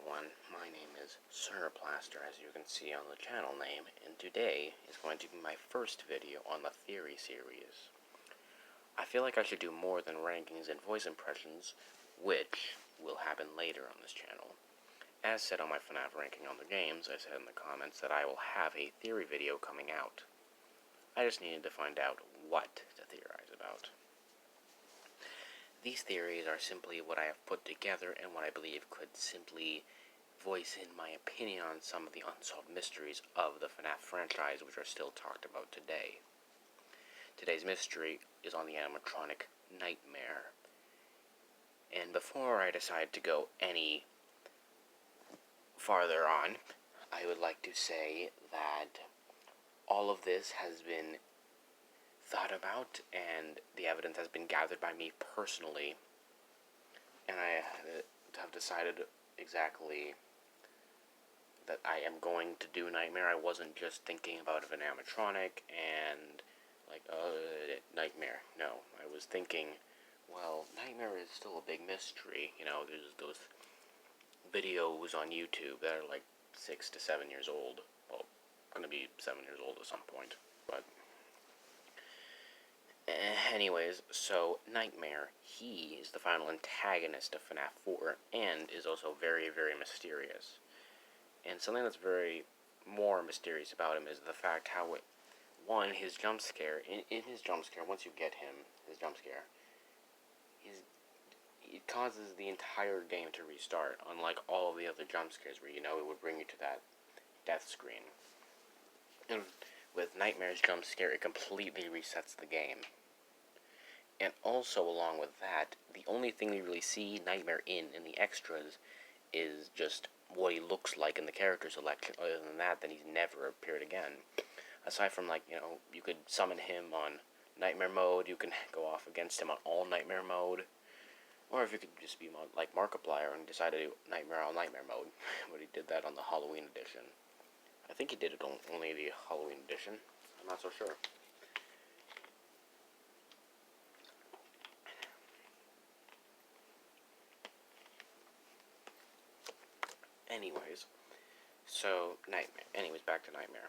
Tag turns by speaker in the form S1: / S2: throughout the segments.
S1: everyone, my name is Sir Plaster, as you can see on the channel name, and today is going to be my first video on the Theory series. I feel like I should do more than rankings and voice impressions, which will happen later on this channel. As said on my FNAF ranking on the games, I said in the comments that I will have a theory video coming out. I just needed to find out what to theorize about. These theories are simply what I have put together and what I believe could simply voice in my opinion on some of the unsolved mysteries of the FNAF franchise, which are still talked about today. Today's mystery is on the animatronic Nightmare. And before I decide to go any farther on, I would like to say that all of this has been thought about, and the evidence has been gathered by me personally, and I have decided exactly that I am going to do Nightmare. I wasn't just thinking about an animatronic and Nightmare. No, I was thinking, well, Nightmare is still a big mystery. You know, there's those videos on YouTube that are like 6 to 7 years old. Well, gonna be 7 years old at some point, but anyways, so Nightmare, he is the final antagonist of FNAF 4, and is also very, very mysterious. And something that's very more mysterious about him is the fact how, one, his jump scare, in his jump scare, once you get him, his jump scare, it causes the entire game to restart, unlike all of the other jump scares where, it would bring you to that death screen. And with Nightmare's jump scare, it completely resets the game. And also, along with that, the only thing we really see Nightmare in the extras is just what he looks like in the character selection. Other than that, then he's never appeared again. Aside from, you could summon him on Nightmare mode, you can go off against him on all Nightmare mode, or if you could just be like Markiplier and decide to do Nightmare on Nightmare mode, but he did that on the Halloween edition. I think he did it on only the Halloween edition. I'm not so sure. Anyways, so Nightmare. Anyways, back to Nightmare.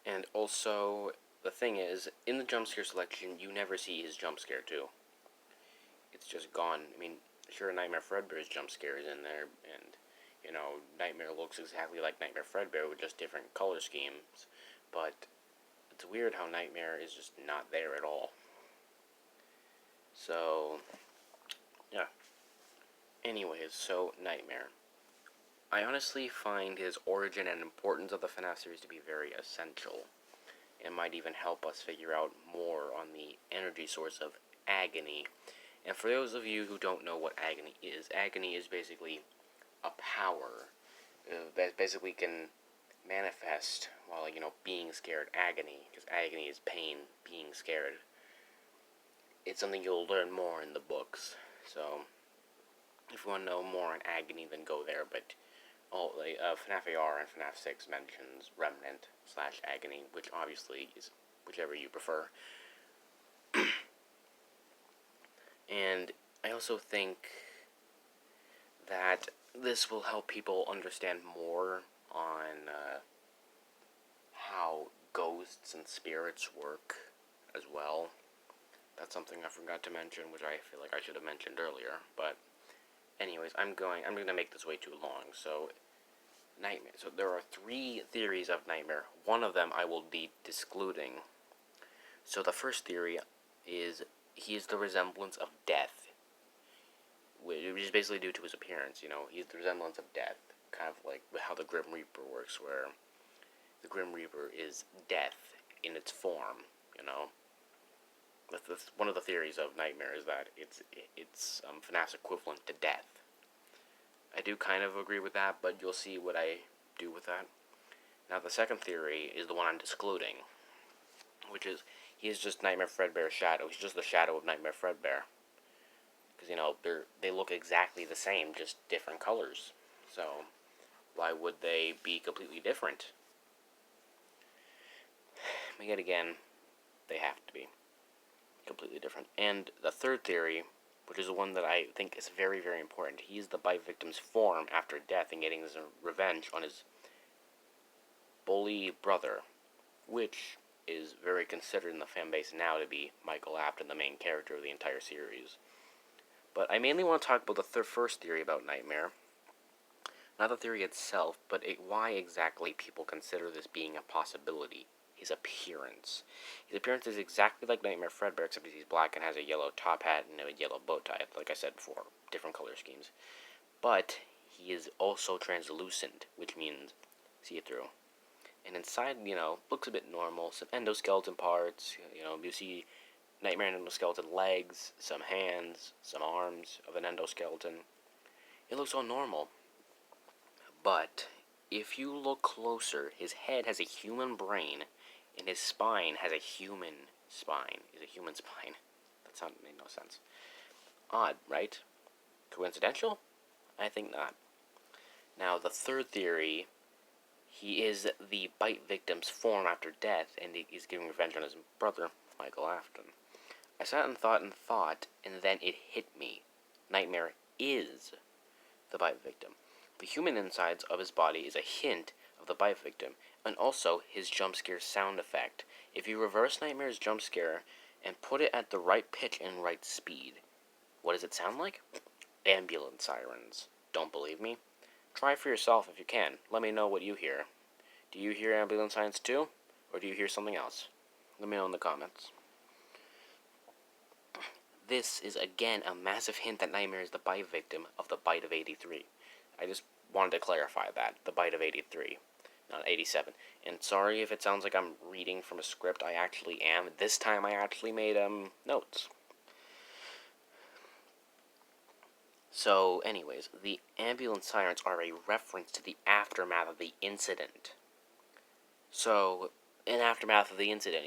S1: And also, the thing is, in the jump scare selection, you never see his jump scare too. It's just gone. I mean, sure, Nightmare Fredbear's jump scare is in there, and Nightmare looks exactly like Nightmare Fredbear with just different color schemes. But it's weird how Nightmare is just not there at all. So, yeah. Anyways, so Nightmare. I honestly find his origin and importance of the FNAF series to be very essential. It might even help us figure out more on the energy source of Agony. And for those of you who don't know what Agony is basically a power that basically can manifest while, being scared. Agony, because agony is pain, being scared. It's something you'll learn more in the books. So, if you want to know more on Agony, then go there, but FNAF AR and FNAF 6 mentions Remnant / Agony, which obviously is whichever you prefer. And I also think that this will help people understand more on how ghosts and spirits work as well. That's something I forgot to mention, which I feel like I should have mentioned earlier, but anyways, I'm going to make this way too long. So, Nightmare. So there are 3 theories of Nightmare. One of them I will be discluding. So the first theory is he is the resemblance of death, which is basically due to his appearance. He's the resemblance of death, kind of like how the Grim Reaper works, where the Grim Reaper is death in its form. That's one of the theories of Nightmare, is that it's FNAF's equivalent to death. I do kind of agree with that, but you'll see what I do with that. Now, the second theory is the one I'm discluding, which is he is just Nightmare Fredbear's shadow. He's just the shadow of Nightmare Fredbear. Because, they look exactly the same, just different colors. So, why would they be completely different? But yet again, they have to be completely different. And the third theory which is the one that I think is very, very important. He is the bite victim's form after death and getting his revenge on his bully brother, which is very considered in the fan base now to be Michael Afton, the main character of the entire series. But I mainly want to talk about the first theory about Nightmare. Not the theory itself, but why exactly people consider this being a possibility. His appearance. His appearance is exactly like Nightmare Fredbear, except he's black and has a yellow top hat and a yellow bow tie, like I said before, different color schemes. But he is also translucent, which means see-through. And inside, looks a bit normal. Some endoskeleton parts, you see Nightmare endoskeleton legs, some hands, some arms of an endoskeleton. It looks all normal. But if you look closer, his head has a human brain, and his spine has a human spine. Is a human spine. That made no sense. Odd, right? Coincidental? I think not. Now, the third theory, he is the bite victim's form after death, and he is getting revenge on his brother, Michael Afton. I sat and thought, and then it hit me. Nightmare is the bite victim. The human insides of his body is a hint of the bite victim, and also his jump scare sound effect. If you reverse Nightmare's jump scare and put it at the right pitch and right speed, what does it sound like? Ambulance sirens. Don't believe me? Try for yourself if you can. Let me know what you hear. Do you hear ambulance sirens too? Or do you hear something else? Let me know in the comments. This is again a massive hint that Nightmare is the bite victim of the bite of 83. I just wanted to clarify that. The bite of 83, not 87. And sorry if it sounds like I'm reading from a script. I actually am. This time I actually made notes. So, anyways, the ambulance sirens are a reference to the aftermath of the incident. So, in aftermath of the incident,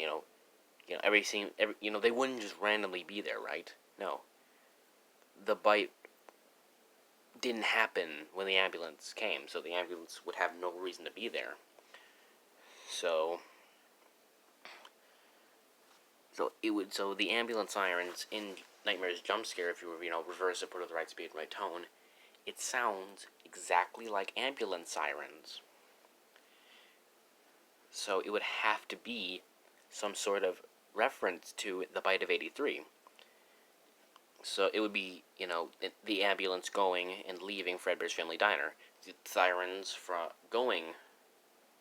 S1: every scene, they wouldn't just randomly be there, right? No. The bite didn't happen when the ambulance came, so the ambulance would have no reason to be there. So the ambulance sirens in Nightmare's jump scare, if you reverse it, put it at the right speed, right tone, it sounds exactly like ambulance sirens. So it would have to be some sort of reference to the bite of 83. So it would be, the ambulance going and leaving Fredbear's Family Diner. The sirens from going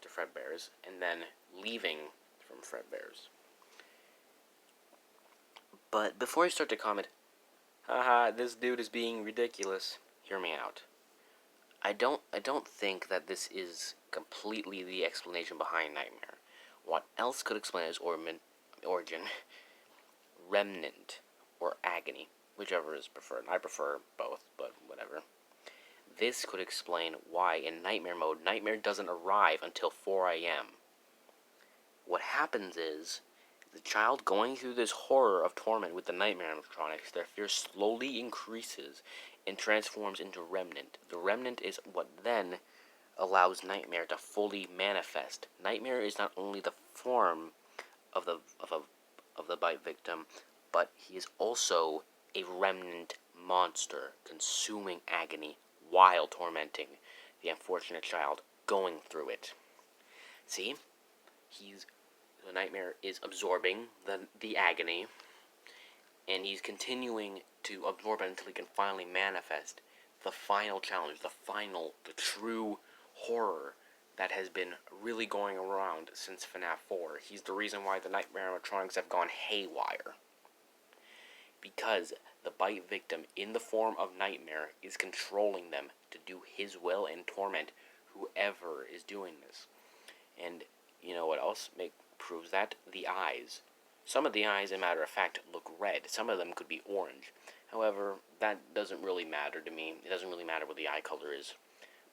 S1: to Fredbear's and then leaving from Fredbear's. But before I start to comment, haha, this dude is being ridiculous, hear me out. I don't think that this is completely the explanation behind Nightmare. What else could explain his origin, remnant, or agony? Whichever is preferred. I prefer both, but whatever. This could explain why in Nightmare mode, Nightmare doesn't arrive until 4 a.m. What happens is, the child going through this horror of torment with the Nightmare animatronics, their fear slowly increases and transforms into Remnant. The Remnant is what then allows Nightmare to fully manifest. Nightmare is not only the form of the bite victim, but he is also a remnant monster, consuming agony while tormenting the unfortunate child going through it. See? The Nightmare is absorbing the agony, and he's continuing to absorb it until he can finally manifest the final challenge, the true horror that has been really going around since FNAF 4. He's the reason why the Nightmare animatronics have gone haywire. Because the bite victim in the form of Nightmare is controlling them to do his will and torment whoever is doing this. And you know what else proves that? The eyes. Some of the eyes, as a matter of fact, look red. Some of them could be orange. However, that doesn't really matter to me. It doesn't really matter what the eye color is.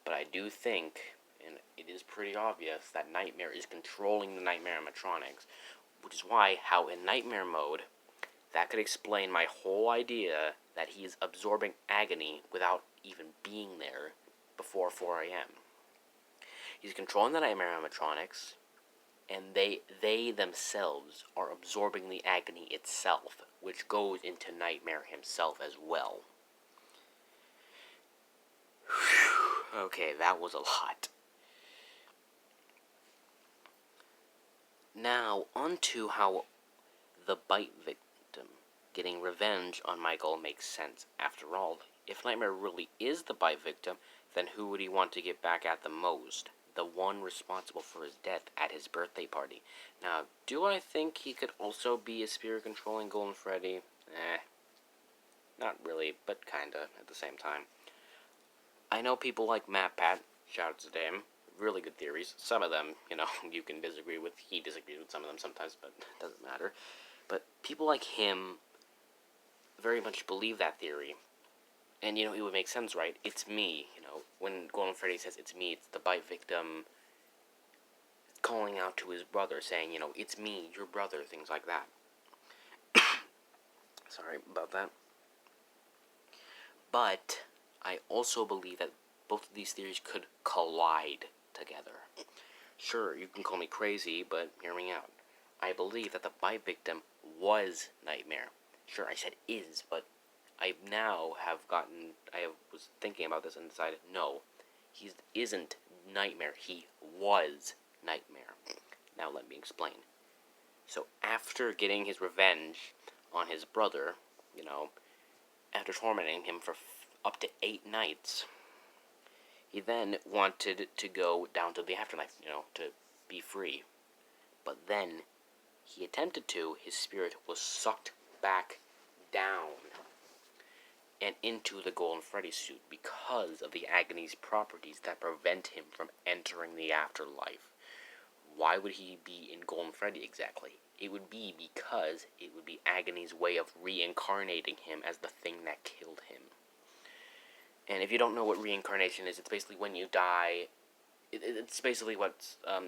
S1: But I do think, and it is pretty obvious, that Nightmare is controlling the Nightmare animatronics. Which is why, how in Nightmare mode, that could explain my whole idea that he is absorbing agony without even being there before 4 a.m. He's controlling the Nightmare animatronics, and they themselves are absorbing the agony itself which goes into Nightmare himself as well. Okay, that was a lot. Now, on to how the bite victim getting revenge on Michael makes sense. After all, if Nightmare really is the bite victim, then who would he want to get back at the most? The one responsible for his death at his birthday party. Now, do I think he could also be a spirit-controlling Golden Freddy? Not really, but kinda at the same time. I know people like Matt Pat, shout out to him, really good theories. Some of them, you can disagree with. He disagrees with some of them sometimes, but it doesn't matter. But people like him very much believe that theory. And, it would make sense, right? It's me, when Golden Freddy says it's me, it's the bite victim calling out to his brother, saying, it's me, your brother, things like that. Sorry about that. But I also believe that both of these theories could collide together. Sure, you can call me crazy, but hear me out. I believe that the bite victim was Nightmare. Sure, I said is, but I was thinking about this and decided, no, he isn't Nightmare, he was Nightmare. Now let me explain. So after getting his revenge on his brother, after tormenting him for up to 8 nights, he then wanted to go down to the afterlife, to be free. But then he attempted to, his spirit was sucked back down and into the Golden Freddy suit because of the Agony's properties that prevent him from entering the afterlife. Why would he be in Golden Freddy exactly? It would be because it would be Agony's way of reincarnating him as the thing that killed him. And if you don't know what reincarnation is, it's basically when you die. It's basically what a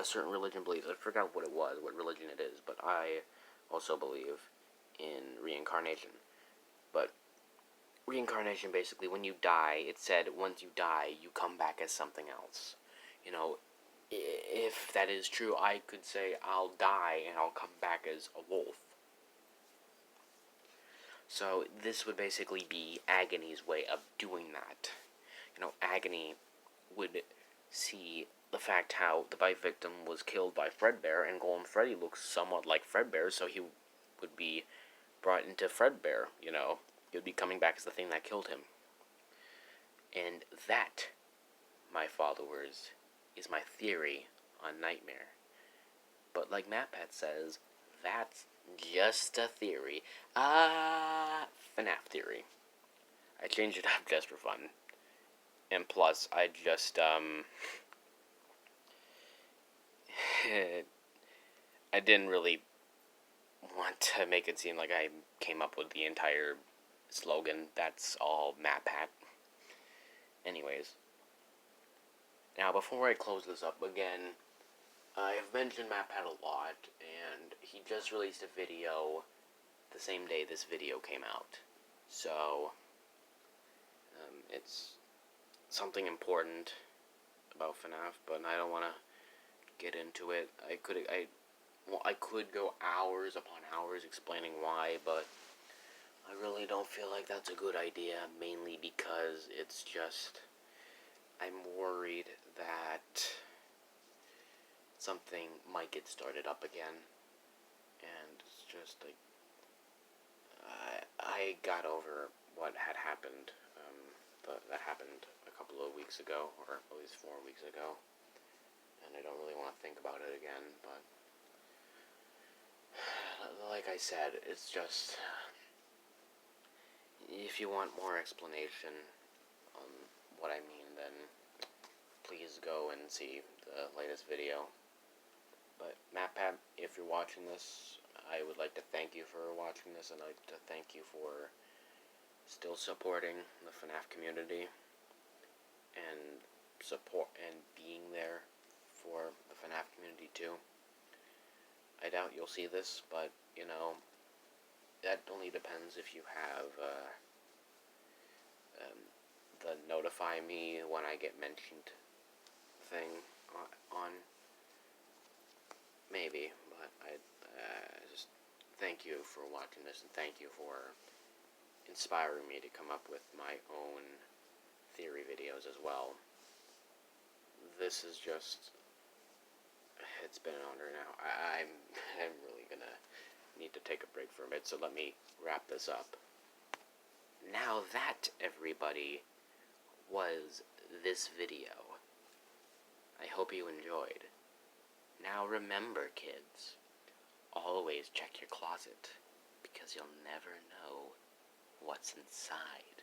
S1: certain religion believes. I forgot what religion it is, but I also believe in reincarnation. But reincarnation, basically, when you die, it said once you die, you come back as something else. If that is true, I could say I'll die and I'll come back as a wolf. So this would basically be Agony's way of doing that. Agony would see the fact how the bite victim was killed by Fredbear, and Golden Freddy looks somewhat like Fredbear, so he would be brought into Fredbear, He would be coming back as the thing that killed him. And that, my followers, is my theory on Nightmare. But like MatPat says, that's just a theory. FNAF theory. I changed it up just for fun. And plus, I just, I didn't really want to make it seem like I came up with the entire slogan. That's all MatPat. Anyways. Now, before I close this up again, I've mentioned MatPat a lot, and he just released a video the same day this video came out. So, it's something important about FNAF, but I don't want to get into it. I could go hours upon hours explaining why, but I really don't feel like that's a good idea, mainly because it's just, I'm worried that something might get started up again, and it's just like, I got over what had happened, that happened a couple of weeks ago, or at least 4 weeks ago, and I don't really want to think about it again, but like I said, it's just, if you want more explanation on what I mean, then please go and see the latest video. But MatPat, if you're watching this, I would like to thank you for watching this, and I'd like to thank you for still supporting the FNAF community and being there for the FNAF community too. I doubt you'll see this, but that only depends if you have the notify me when I get mentioned thing on. Maybe, but I just thank you for watching this, and thank you for inspiring me to come up with my own theory videos as well. This is just, it's been an honor now. I'm really gonna need to take a break for a bit, so let me wrap this up. Now that, everybody, was this video. I hope you enjoyed. Now remember, kids, always check your closet, because you'll never know what's inside.